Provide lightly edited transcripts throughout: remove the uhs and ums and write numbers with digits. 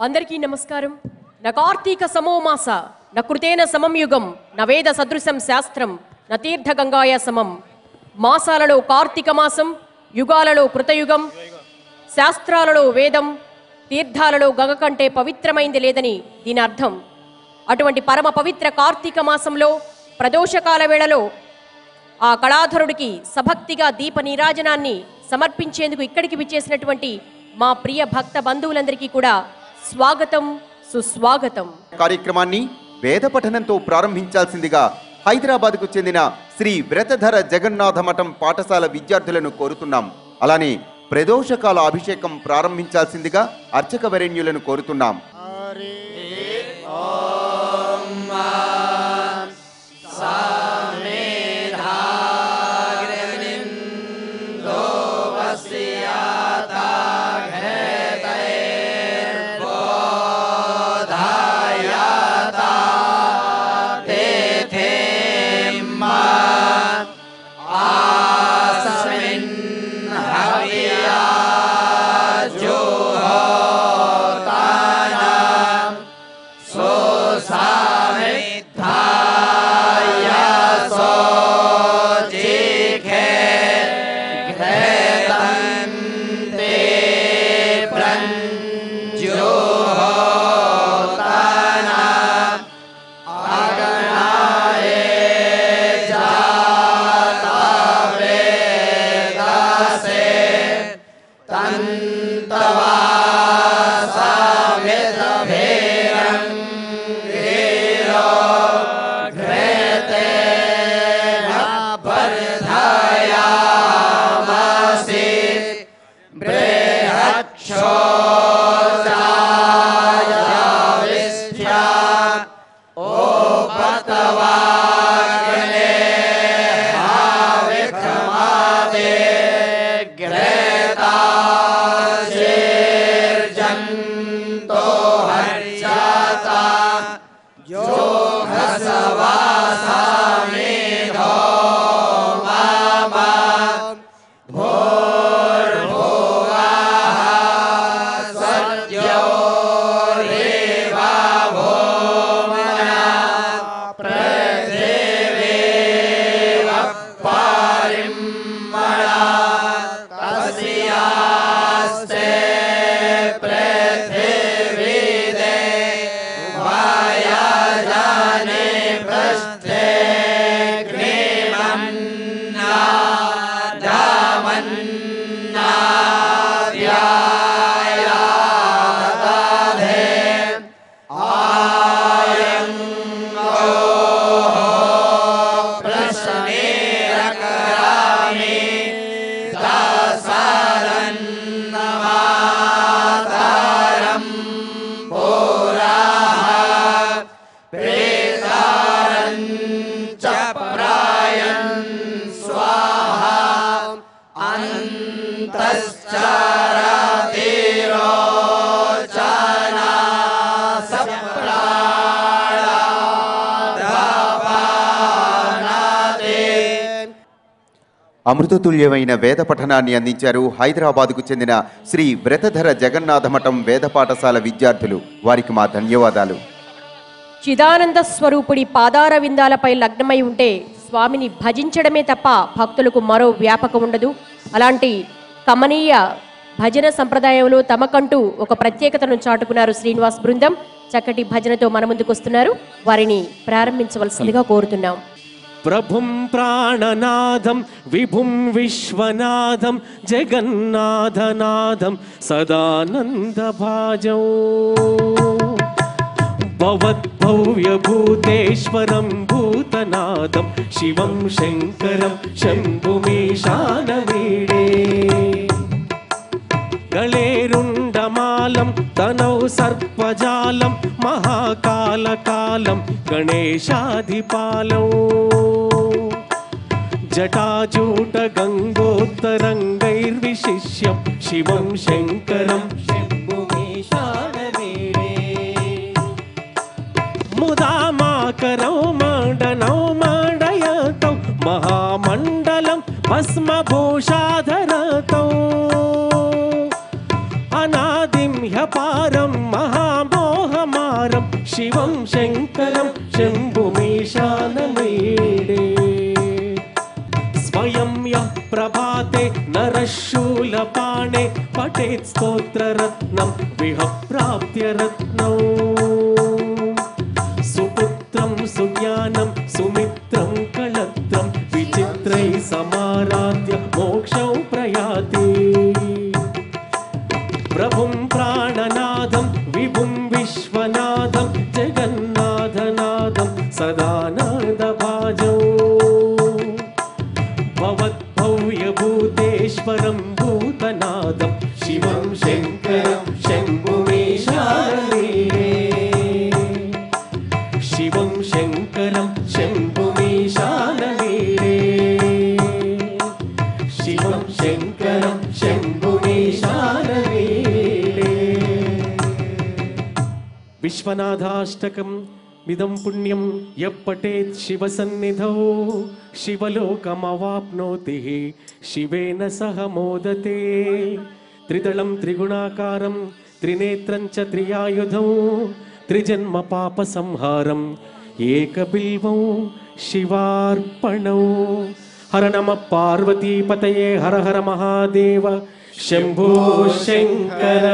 అందరికీ నమస్కారం. న కార్తీక సమోమాస న కృతేన సమం యుగం న వేద సదృశం శాస్త్రం న తీర్థ గంగాయ సమం. మాసాలలో కార్తీక మాసం, యుగాలలో కృతయుగం, శాస్త్రాలలో వేదం, తీర్థాలలో గంగ కంటే పవిత్రమైంది లేదని దీని అర్థం. అటువంటి పరమ పవిత్ర కార్తీక మాసంలో ప్రదోషకాల వేళలో ఆ కళాధరుడికి సభక్తిగా దీప నీరాజనాన్ని సమర్పించేందుకు ఇక్కడికి విచ్చేసినటువంటి మా ప్రియ భక్త బంధువులందరికీ కూడా స్వాగతం, సుస్వాగతం. కార్యక్రమాన్ని వేద పఠనంతో ప్రారంభించాల్సిందిగా హైదరాబాద్కు చెందిన శ్రీ వ్రతధర జగన్నాథ మఠం పాఠశాల విద్యార్థులను కోరుతున్నాం. అలానే ప్రదోషకాల అభిషేకం ప్రారంభించాల్సిందిగా అర్చక వరేణ్యులను కోరుతున్నాం. అమృతతుల్యమైన వేద పఠనాన్ని అందించారు హైదరాబాద్కు చెందిన శ్రీ వ్రతధర జగన్నాథ మఠం వేద పాఠశాల విద్యార్థులు. వారికి మా ధన్యవాదాలు. చిదానంద స్వరూపుడి పాదార విందాలపై లగ్నమై ఉంటే స్వామిని భజించడమే తప్ప భక్తులకు మరో వ్యాపకం ఉండదు. అలాంటి కమనీయ భజన సంప్రదాయంలో తమకంటూ ఒక ప్రత్యేకతను చాటుకున్నారు శ్రీనివాస్ బృందం. చక్కటి భజనతో మన ముందుకు వస్తున్నారు. వారిని ప్రారంభించవలసిందిగా కోరుతున్నాం. ప్రభుం ప్రాణనాథం విభుం విశ్వనాథం జగన్నాథనాథం సదానందభాజం భవద్భవ్యభూతేశ్వరం భూతనాథం శివం శంకరం శంభుమీశానవీడే గళేరుండమాలం తనౌ సర్పజాలం మహాకాలకాలం గణేశాధిపాలం జటాజూట గంగోత్తరంగైర్విశిష్యం శివం శంకరం శంభుమీశానవీడే ముదామాకరౌ మండనౌ మండయతౌ మహామండలం భస్మభూషాధరతౌ అనాదిం హ్యపారం మహా पठेत् स्तोत्ररत्नं विहप्राप्त्यरत्नौ सुपुत्रं सुज्ञानं सुमित्रं कलत्रं विचित्रै समाराध्य मोक्षौ प्रयाति प्रभुं प्राणनादं विभुं विश्वनादं जगन्नाथनादं सदानन्दभाजौ भवद्भव्यभूतेश्वरं भूतनादं शिवं शङ्करं शम्भुमीशानने शिवं शङ्करं शम्भुमीशानने शिवं शङ्करं शम्भुमीशानने विश्वनाथाष्टकं मिदं पुण्यं यः पठेत् शिवसन्निधौ शिवलोकमवाप्नोति शिवेन सह मोदते त्रिदलं त्रिगुणाकारं त्रिनेत्रं च त्रियायुधं त्रिजन्म पापसंहारम् एकबिल्वं शिवार्पणौ हर नमः पार्वतीपतये हर हर महादेव शंभो शंकर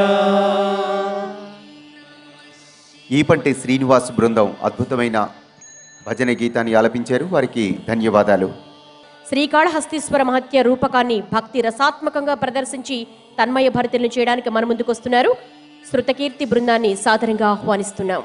ఈపంటి శ్రీనివాస్ బృందం అద్భుతమైన భజన గీతాన్ని ఆలపించారు. వారికి ధన్యవాదాలు. శ్రీకాళహస్తీశ్వర మహత్య రూపకాన్ని భక్తి రసాత్మకంగా ప్రదర్శించి తన్మయ భరితలను చేయడానికి మన ముందుకు వస్తున్నారు. శృతకీర్తి బృందాన్ని సాదరంగా ఆహ్వానిస్తున్నాం.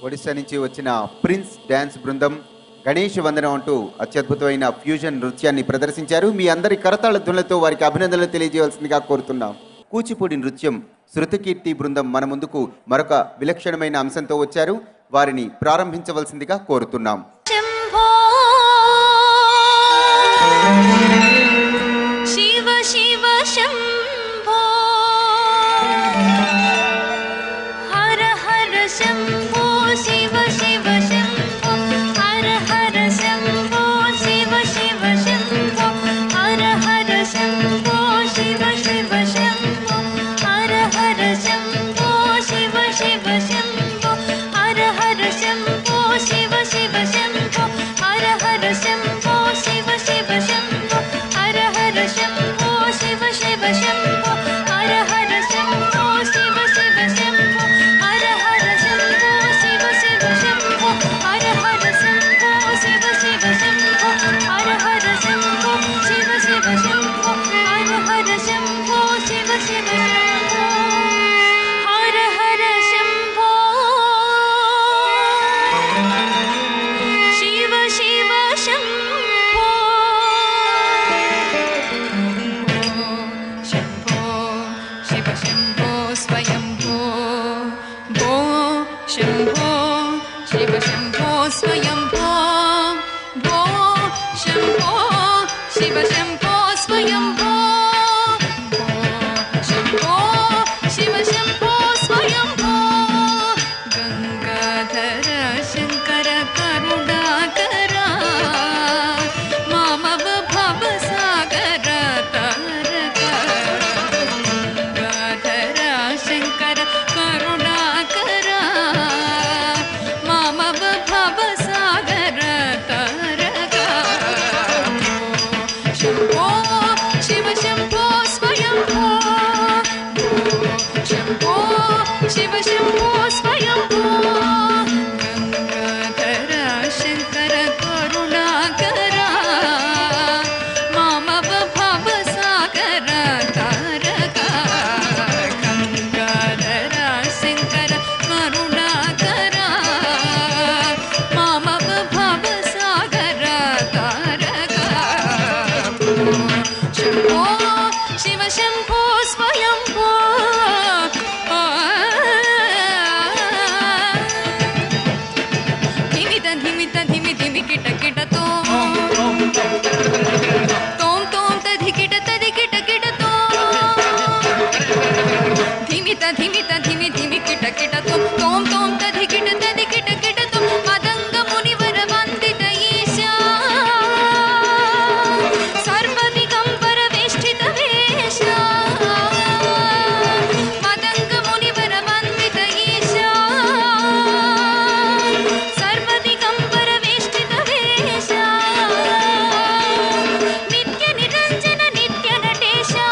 ఒడిశా నుంచి వచ్చిన ప్రిన్స్ డాన్స్ బృందం గణేష్ వందనం అంటూ అత్యద్భుతమైన ఫ్యూజన్ నృత్యాన్ని ప్రదర్శించారు. మీ అందరి కరతాళ ధ్వనులతో వారికి అభినందనలు తెలియజేయవలసిందిగా కోరుతున్నాం. కూచిపూడి నృత్యం శృతకీర్తి బృందం మన ముందుకు మరొక విలక్షణమైన అంశంతో వచ్చారు. వారిని ప్రారంభించవలసిందిగా కోరుతున్నాం. శివ శివ శంభో హర హర శంభో శివ శివ శంభో హర హర శంభో శివ శివ శంభో హర హర శంభో శివ శివ శంభో హర హర శంభో శివ శివ శంభో హర హర శంభో శివ శివ శంభో హర హర శంభో శివ శివ శంభో హర హర శంభో శివ శివ శంభో హర హర శంభో శివ శివ శంభో హర హర శంభో శివ శివ శంభో హర హర శంభో శివ శివ శంభో హర హర శంభో శివ శివ శంభో హర హర శంభో శివ శివ శంభో హర హర శంభో శివ శివ శంభో శంభో శివ శంభో స్వయంభో భో శంభో శివ శంభో స్వయంభో शम्भो स्वयम्भो गङ्गाधर शङ्कर करुणाकरा मामव भवसागर तारका गङ्गाधर शङ्कर करुणाकरा मामव भवसागर तारका शम्भो शिव शम्भो स्वयम्भो धिमित धिमित धिमि धिमि किट किट तोम तोम तधिकिट तधिकिट किट धिमित धिमित धिमि धिमि किट किट तोम तधिकिट तधिकिट किट मदङ्ग मुनिवर वन्दित ईशा सर्वदिगम्बर वेष्टित वेशा मदङ्ग मुनिवर वन्दित ईशा सर्वदिगम्बर वेष्टित वेशा नित्य निरञ्जन नित्य नटेशा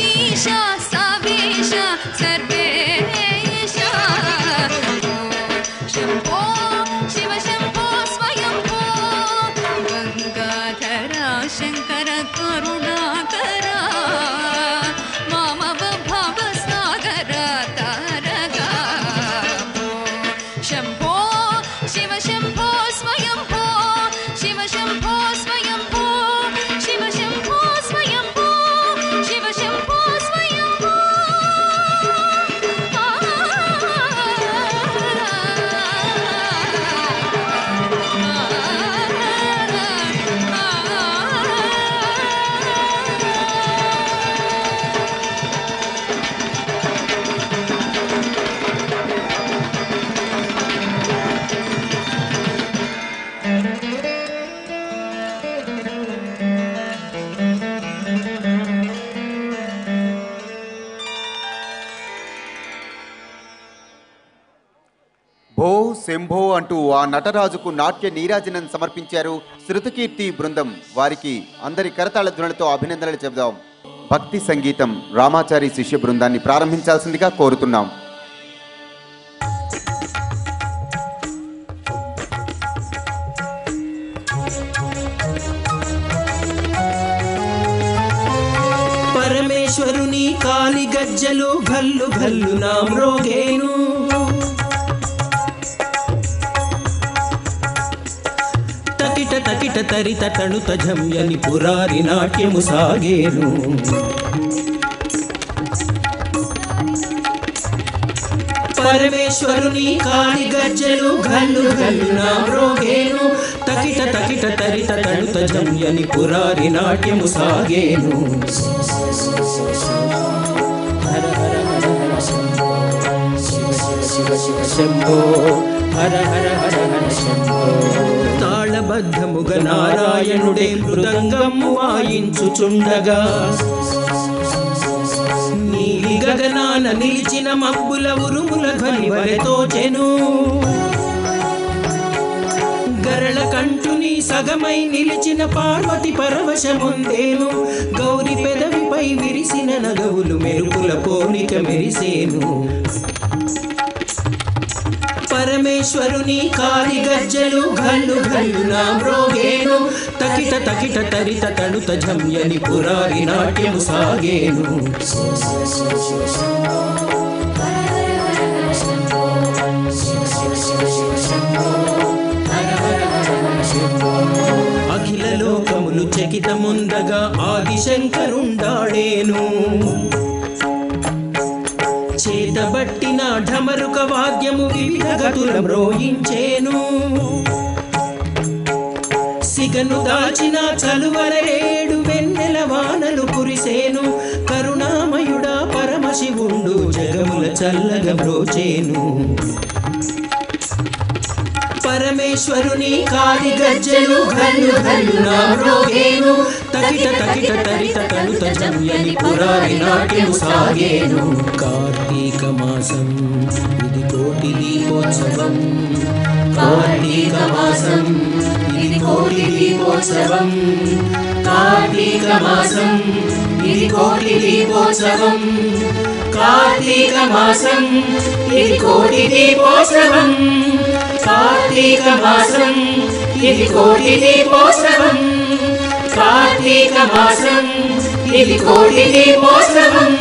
ईशा सवेश सर्वेश शम्भो शिव शम्भो स्वयम्भो गङ्गाधर शङ्कर करुणाकरा मामव भवसागर तारका शम्भो शिव शम्भो स्वयम्भो शिव शम्भो स्वयम्भो शिव शम्भो स्वयम्भो शिव शम्भो स्वयम्भो భో శంభో అంటూ ఆ నటరాజుకు నాట్య నీరాజనం సమర్పించారు శృతకీర్తి బృందం. వారికి అందరి కరతాళ ధ్వనులతో అభినందనలు చెబుదాం. భక్తి సంగీతం రామాచారి శిష్య బృందాన్ని ప్రారంభించాల్సిందిగా కోరుతున్నాం. పరమేశ్వరుని కాలి గజ్జలు గల్లు గల్లు నా మ్రోగేను తకిట తకిట తరిత తణుత జమ్యని పురారి నాట్యము సాగేను పరమేశ్వరుని కాలి గజ్జలు గల్లు గల్లు నా మ్రోగేను తకిట తకిట తరిత తణుత జమ్యని పురారి నాట్యము సాగేను హర హర హర హర శంభో శివ శివ శివ శివ శంభో హర హర హర హర శంభో తాళబద్ధముగ నారాయణుడే మృదంగము వాయించుచుండగా నీలి గగనాన నిలిచిన మబ్బుల ఉరుముల ధ్వని వలెతోచెను గరళ కంఠుని సగమై నిలిచిన పార్వతి పరవశముందేను గౌరి పెదవిపై విరిసిన నగవులు మెరుపుల పోలిక మెరిసేను పరమేశ్వరుని కాలి గజ్జలు గల్లు గల్లు నా మ్రోగేను తకిట తకిట తరిత తణుత జమ్యని పురారి నాట్యము సాగేను అఖిల లోకములు చకితముందగా ఆదిశంకరుండాడేను చేతబట్టిన ఢమరుక వాద్యము వివిధ గతుల మ్రోయించేను సిగను దాచిన చలువరేడు వెన్నెల వానలు కురిసేను కరుణామయుడా పరమశివుండు జగముల చల్లగ బ్రోచేను పరమేశ్వరుని కాలి గజ్జలు గల్లు గల్లు నా మ్రోగేను తకిట తకిట తరిత తణుత జమ్యని పురారి నాట్యము సాగేను కార్తీక మాసం ఇది కోటి దీపోత్సవం కార్తీక మాసం ఇది కోటి దీపోత్సవం కార్తీక మాసం ఇది కోటి దీపోత్సవం కార్తీక మాసం ఇది కోటి దీపోత్సవం కార్తీక మాసం ఇది కోటి దీపోత్సవం కార్తీక మాసం ఇది కోటి దీపోత్సవం